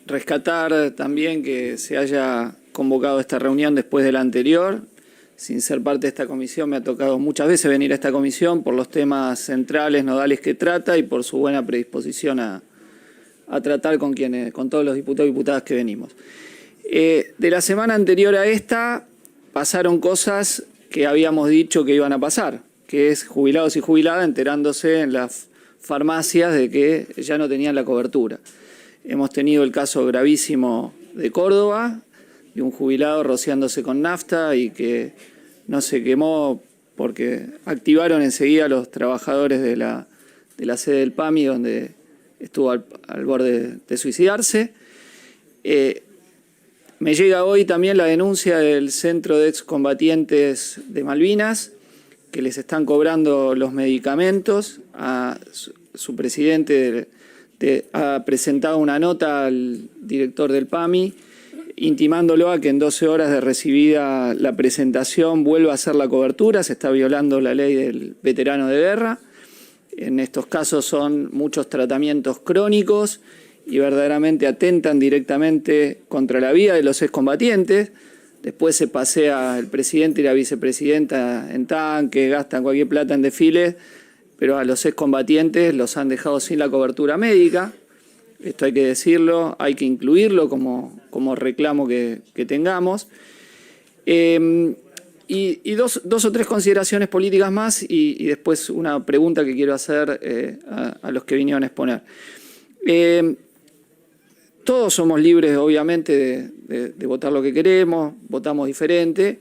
rescatar también que se haya convocado esta reunión después de la anterior. Sin ser parte de esta comisión, me ha tocado muchas veces venir a esta comisión por los temas centrales, nodales que trata y por su buena predisposición a tratar con todos los diputados y diputadas que venimos. De la semana anterior a esta pasaron cosas que habíamos dicho que iban a pasar, que es jubilados y jubiladas enterándose en las farmacias de que ya no tenían la cobertura. Hemos tenido el caso gravísimo de Córdoba, de un jubilado rociándose con nafta y que no se quemó porque activaron enseguida los trabajadores de la sede del PAMI, donde estuvo al borde de suicidarse. Me llega hoy también la denuncia del Centro de Excombatientes de Malvinas, que les están cobrando los medicamentos. Su presidente ha presentado una nota al director del PAMI, intimándolo a que en 12 horas de recibida la presentación vuelva a hacer la cobertura. Se está violando la ley del veterano de guerra. En estos casos son muchos tratamientos crónicos y verdaderamente atentan directamente contra la vida de los excombatientes. Después se pasea el presidente y la vicepresidenta en tanques, gastan cualquier plata en desfiles, pero a los excombatientes los han dejado sin la cobertura médica. Esto hay que decirlo, hay que incluirlo como reclamo que tengamos. Y dos o tres consideraciones políticas más y después una pregunta que quiero hacer a los que vinieron a exponer. Todos somos libres, obviamente, de votar lo que queremos, votamos diferente,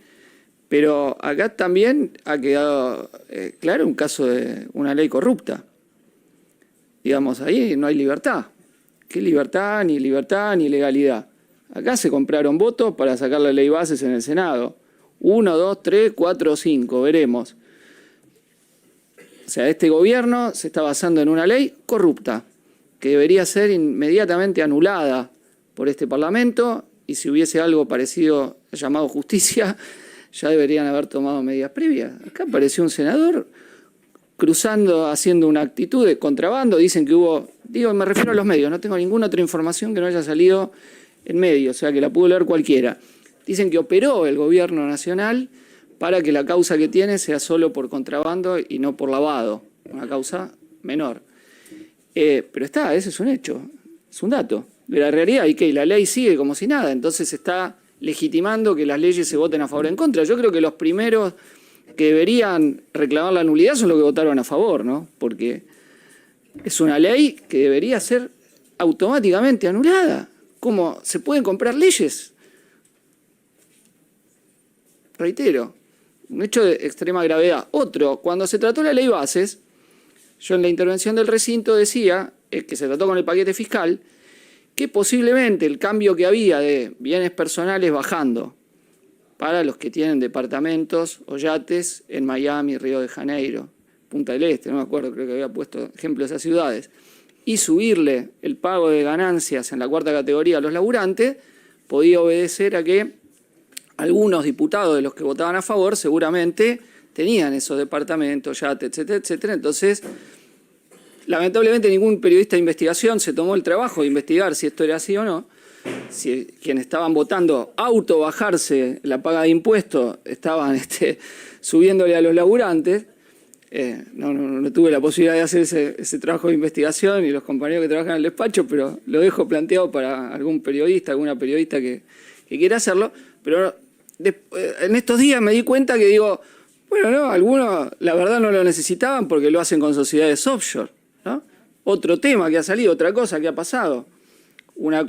pero acá también ha quedado claro un caso de una ley corrupta. Digamos, ahí no hay libertad. ¿Qué libertad, ni legalidad? Acá se compraron votos para sacar la ley bases en el Senado. 1, 2, 3, 4, 5, veremos. O sea, este gobierno se está basando en una ley corrupta, que debería ser inmediatamente anulada por este Parlamento, y si hubiese algo parecido llamado justicia, ya deberían haber tomado medidas previas. Acá apareció un senador cruzando, haciendo una actitud de contrabando. Dicen que hubo, me refiero a los medios, no tengo ninguna otra información que no haya salido en medios, o sea que la pudo leer cualquiera. Dicen que operó el gobierno nacional para que la causa que tiene sea solo por contrabando y no por lavado, una causa menor. Pero ese es un hecho, es un dato. De la realidad, y que la ley sigue como si nada, entonces se está legitimando que las leyes se voten a favor o en contra. Yo creo que los primeros que deberían reclamar la nulidad son los que votaron a favor, ¿no? Porque es una ley que debería ser automáticamente anulada. ¿Cómo se pueden comprar leyes? Reitero, un hecho de extrema gravedad. Otro, cuando se trató la ley bases, yo en la intervención del recinto decía, que se trató con el paquete fiscal, que posiblemente el cambio que había de bienes personales bajando para los que tienen departamentos o yates en Miami, Río de Janeiro, Punta del Este, no me acuerdo, creo que había puesto ejemplos de esas ciudades, y subirle el pago de ganancias en la cuarta categoría a los laburantes, podía obedecer a que algunos diputados de los que votaban a favor seguramente tenían esos departamentos, yates, etcétera, etcétera. Entonces, lamentablemente ningún periodista de investigación se tomó el trabajo de investigar si esto era así o no. Si quienes estaban votando bajarse la paga de impuestos estaban subiéndole a los laburantes. No tuve la posibilidad de hacer ese trabajo de investigación y los compañeros que trabajan en el despacho, pero lo dejo planteado para algún periodista, alguna periodista que quiera hacerlo. Pero en estos días me di cuenta que algunos la verdad no lo necesitaban porque lo hacen con sociedades offshore, ¿no? Otro tema que ha salido, otra cosa que ha pasado, una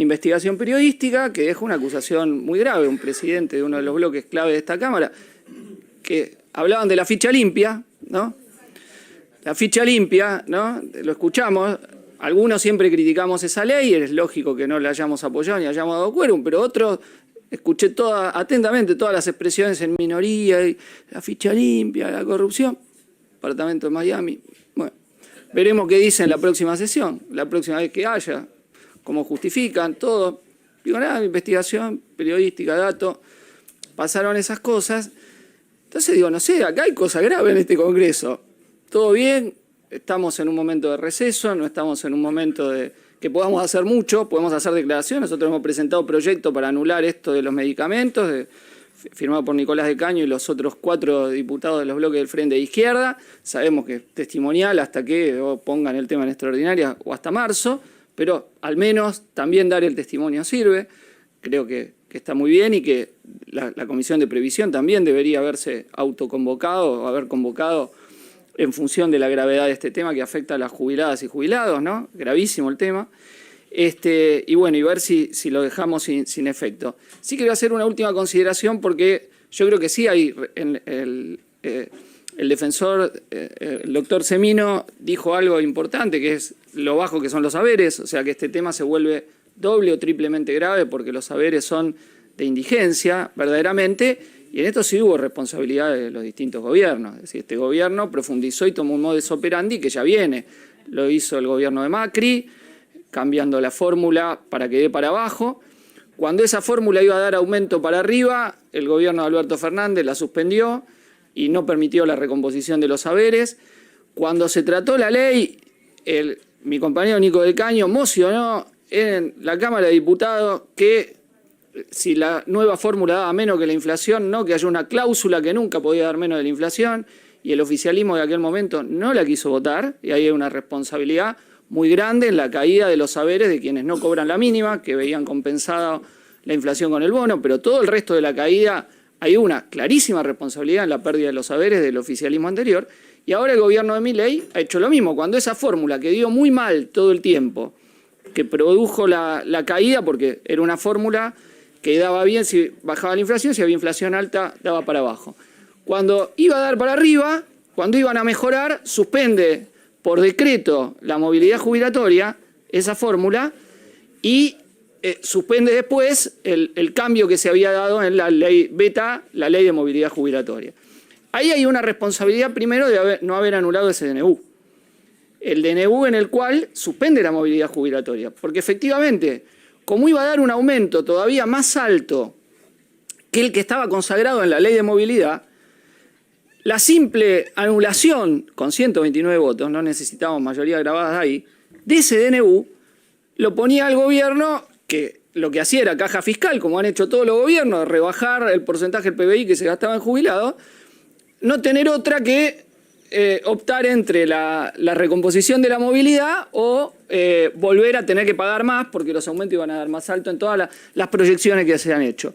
investigación periodística que deja una acusación muy grave, un presidente de uno de los bloques clave de esta Cámara, que hablaban de la ficha limpia, ¿no? La ficha limpia, ¿no? Lo escuchamos, algunos siempre criticamos esa ley, es lógico que no la hayamos apoyado ni hayamos dado quórum, pero otros escuché atentamente todas las expresiones en minoría, y la ficha limpia, la corrupción, departamento de Miami. Bueno, veremos qué dicen en la próxima sesión, la próxima vez que haya, cómo justifican, todo. Investigación periodística, datos, pasaron esas cosas. Entonces no sé, acá hay cosas graves en este Congreso. Todo bien, estamos en un momento de receso, no estamos en un momento de que podamos hacer mucho, podemos hacer declaraciones. Nosotros hemos presentado proyectos para anular esto de los medicamentos, firmado por Nicolás de Caño y los otros 4 diputados de los bloques del Frente de Izquierda. Sabemos que es testimonial hasta que pongan el tema en extraordinaria o hasta marzo, pero al menos también dar el testimonio sirve. Creo que está muy bien y que la Comisión de Previsión también debería haberse autoconvocado o haber convocado en función de la gravedad de este tema que afecta a las jubiladas y jubilados, ¿no? Gravísimo el tema. Y bueno, y ver si lo dejamos sin efecto. Sí quiero hacer una última consideración porque yo creo que sí hay, el defensor, el doctor Semino, dijo algo importante, que es lo bajo que son los haberes, o sea que este tema se vuelve doble o triplemente grave porque los haberes son de indigencia, verdaderamente, y en esto sí hubo responsabilidad de los distintos gobiernos. Es decir, este gobierno profundizó y tomó un modus operandi que ya viene. Lo hizo el gobierno de Macri, cambiando la fórmula para que dé para abajo. Cuando esa fórmula iba a dar aumento para arriba, el gobierno de Alberto Fernández la suspendió y no permitió la recomposición de los haberes. Cuando se trató la ley, mi compañero Nico del Caño mocionó en la Cámara de Diputados que si la nueva fórmula daba menos que la inflación, no, que haya una cláusula que nunca podía dar menos de la inflación, y el oficialismo de aquel momento no la quiso votar, y ahí hay una responsabilidad muy grande en la caída de los haberes de quienes no cobran la mínima, que veían compensada la inflación con el bono, pero todo el resto de la caída hay una clarísima responsabilidad en la pérdida de los haberes del oficialismo anterior, y ahora el gobierno de Milei ha hecho lo mismo. Cuando esa fórmula que dio muy mal todo el tiempo, que produjo la caída, porque era una fórmula que daba bien si bajaba la inflación, si había inflación alta, daba para abajo. Cuando iba a dar para arriba, cuando iban a mejorar, suspende por decreto la movilidad jubilatoria, esa fórmula, y suspende después el cambio que se había dado en la ley beta, la ley de movilidad jubilatoria. Ahí hay una responsabilidad primero de no haber anulado ese DNU. El DNU en el cual suspende la movilidad jubilatoria, porque efectivamente, como iba a dar un aumento todavía más alto que el que estaba consagrado en la ley de movilidad, la simple anulación, con 129 votos, no necesitábamos mayoría grabada ahí, de ese DNU, lo ponía al gobierno, que lo que hacía era caja fiscal, como han hecho todos los gobiernos, rebajar el porcentaje del PBI que se gastaba en jubilados, no tener otra que optar entre la recomposición de la movilidad o volver a tener que pagar más, porque los aumentos iban a dar más alto en todas las proyecciones que se han hecho.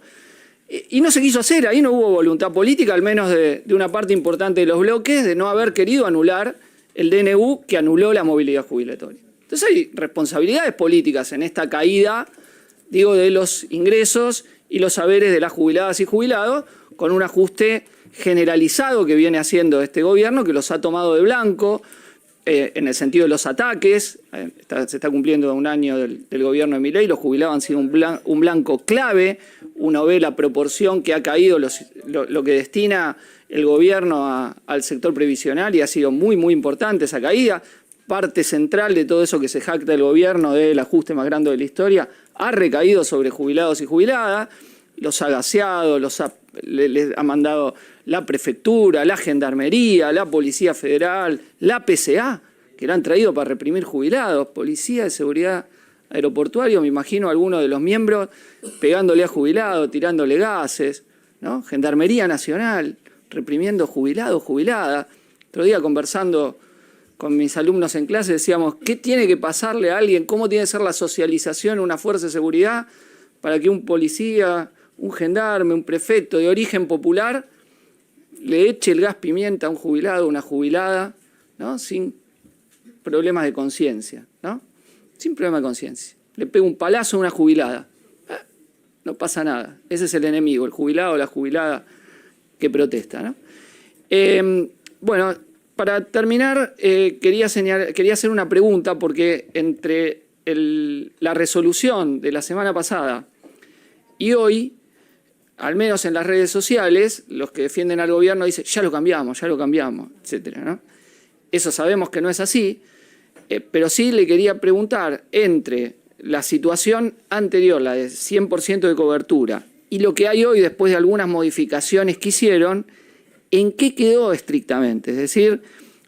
Y no se quiso hacer, ahí no hubo voluntad política, al menos de una parte importante de los bloques, de no haber querido anular el DNU que anuló la movilidad jubilatoria. Entonces hay responsabilidades políticas en esta caída, digo, de los ingresos y los haberes de las jubiladas y jubilados, con un ajuste generalizado que viene haciendo este gobierno, que los ha tomado de blanco, en el sentido de los ataques. Se está cumpliendo un año del gobierno de Milei, los jubilados han sido un blanco clave. Uno ve la proporción que ha caído lo que destina el gobierno al sector previsional y ha sido muy, muy importante esa caída. Parte central de todo eso que se jacta el gobierno del ajuste más grande de la historia ha recaído sobre jubilados y jubiladas, los ha gaseado, les ha mandado la prefectura, la gendarmería, la policía federal, la PCA, que la han traído para reprimir jubilados, policía de seguridad aeroportuario, me imagino a algunos de los miembros pegándole a jubilados, tirándole gases, ¿no? Gendarmería Nacional, reprimiendo jubilados, jubiladas. Otro día conversando con mis alumnos en clase decíamos, ¿qué tiene que pasarle a alguien? ¿Cómo tiene que ser la socialización en una fuerza de seguridad para que un policía, un gendarme, un prefecto de origen popular le eche el gas pimienta a un jubilado, una jubilada, ¿no? Sin problemas de conciencia, ¿no? Sin problema de conciencia. Le pega un palazo a una jubilada. No pasa nada. Ese es el enemigo, el jubilado o la jubilada que protesta, ¿no? Bueno, para terminar, quería hacer una pregunta, porque entre la resolución de la semana pasada y hoy, al menos en las redes sociales, los que defienden al gobierno dicen, ya lo cambiamos, etcétera, ¿no? Eso sabemos que no es así, pero sí le quería preguntar, entre la situación anterior, la de 100% de cobertura, y lo que hay hoy después de algunas modificaciones que hicieron, ¿en qué quedó estrictamente? Es decir,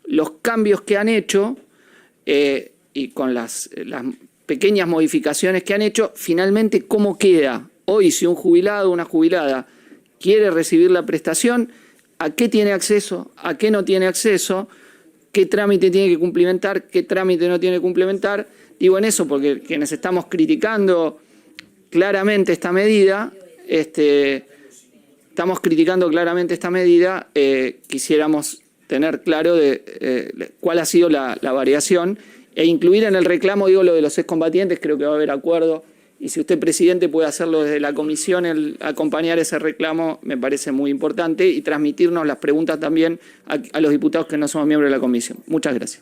los cambios que han hecho y con las pequeñas modificaciones que han hecho, finalmente cómo queda. Hoy, si un jubilado o una jubilada quiere recibir la prestación, ¿a qué tiene acceso? ¿A qué no tiene acceso? ¿Qué trámite tiene que cumplimentar? ¿Qué trámite no tiene que cumplimentar? Digo en eso porque quienes estamos criticando claramente esta medida, quisiéramos tener claro cuál ha sido la variación e incluir en el reclamo, digo, lo de los excombatientes. Creo que va a haber acuerdo, y si usted, presidente, puede hacerlo desde la comisión, acompañar ese reclamo, me parece muy importante, y transmitirnos las preguntas también a los diputados que no somos miembros de la comisión. Muchas gracias.